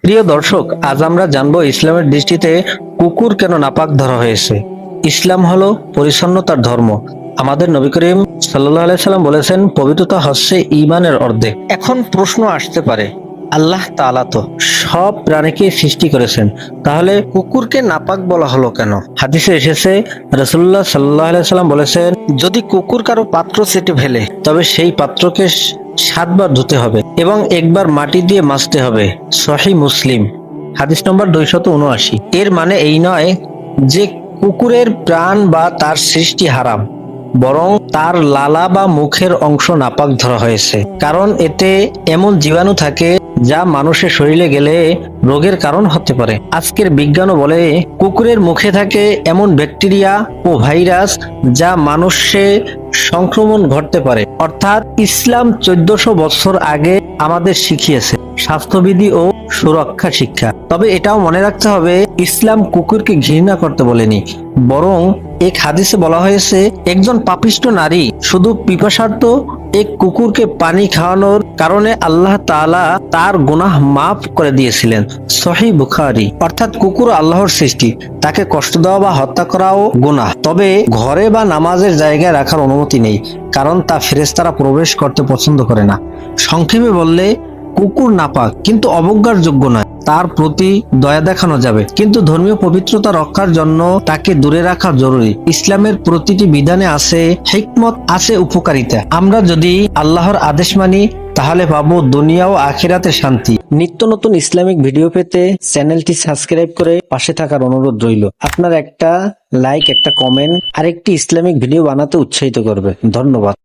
প্রিয় দর্শক, আজ আমরা জানবো ইসলামের দৃষ্টিতে কুকুর কেন নাপাক ধরা হয়েছে। ইসলাম হলো পরিচ্ছন্নতার ধর্ম। আমাদের নবী করিম সাল্লাল্লাহু আলাইহি সাল্লাম বলেছেন, পবিত্রতা হচ্ছে ঈমানের অর্ধেক। এখন প্রশ্ন আসতে পারে, আল্লাহ তাআলা তো সব প্রাণীকে সৃষ্টি করেছেন, তাহলে কুকুরকে নাপাক বলা হলো কেন? হাদিসে এসেছে, রাসূলুল্লাহ সাল্লাল্লাহু আলাইহি সাল্লাম বলেছেন, যদি কুকুর কারো পাত্র চেটে ফেলে তবে সেই পাত্রকে 7 বার ধুতে হবে এবং একবার মাটি দিয়ে মাজতে হবে। সহিহ মুসলিম, হাদিস নম্বর 279। এর মানে এই নয় যে কুকুরের প্রাণ বা তার সৃষ্টি হারাম, বরং তার লালা বা মুখের অংশ নাপাক ধরা হয়েছে, কারণ এতে এমন জীবাণু থাকে যা মানুষের শরীরে গেলে রোগের কারণ হতে পারে। আজকের বিজ্ঞানও বলে কুকুরের মুখে থাকে এমন ব্যাকটেরিয়া ও ভাইরাস যা মানুষে সংক্রমণ ঘটতে পারে। অর্থাৎ ইসলাম 1400 বছর আগে আমাদের শিখিয়েছে স্বাস্থ্যবিধি ও সুরক্ষা শিক্ষা। তবে এটাও মনে রাখতে হবে, ইসলাম কুকুরকে ঘৃণা করতে বলেনি, বরং এক হাদিসে বলা হয়েছে, একজন পাপিষ্ঠ নারী শুধু পিপাসার্থ এক কুকুরকে পানি খাওয়ানোর কারণে আল্লাহ তাআলা তার গুনাহ মাফ করে দিয়েছিলেন। সহিহ বুখারী। অর্থাৎ কুকুর আল্লাহর সৃষ্টি, তাকে কষ্ট দেওয়া বা হত্যা করাও গুনাহ, তবে ঘরে বা নামাজের জায়গায় রাখার অনুমতি নেই, কারণ তা ফেরেশতারা প্রবেশ করতে পছন্দ করে না। সংক্ষেপে বললে, কুকুর নাপাক কিন্তু অবজ্ঞার যোগ্য নয়। তার প্রতি দয়া দেখানো যাবে, কিন্তু ধর্মীয় পবিত্রতা রক্ষার জন্য তাকে দূরে রাখা জরুরি। ইসলামের প্রতিটি বিধানে আছে হিকমত, আছে উপকারিতা। আমরা যদি আল্লাহর আদেশ মানি তাহলে পাবো দুনিয়া ও আখিরাতে শান্তি। নিত্য নতুন ইসলামিক ভিডিও পেতে চ্যানেলটি সাবস্ক্রাইব করে পাশে থাকার অনুরোধ রইল। আপনার একটা লাইক, একটা কমেন্ট আর একটি ইসলামিক ভিডিও বানাতে উৎসাহিত করবে। ধন্যবাদ।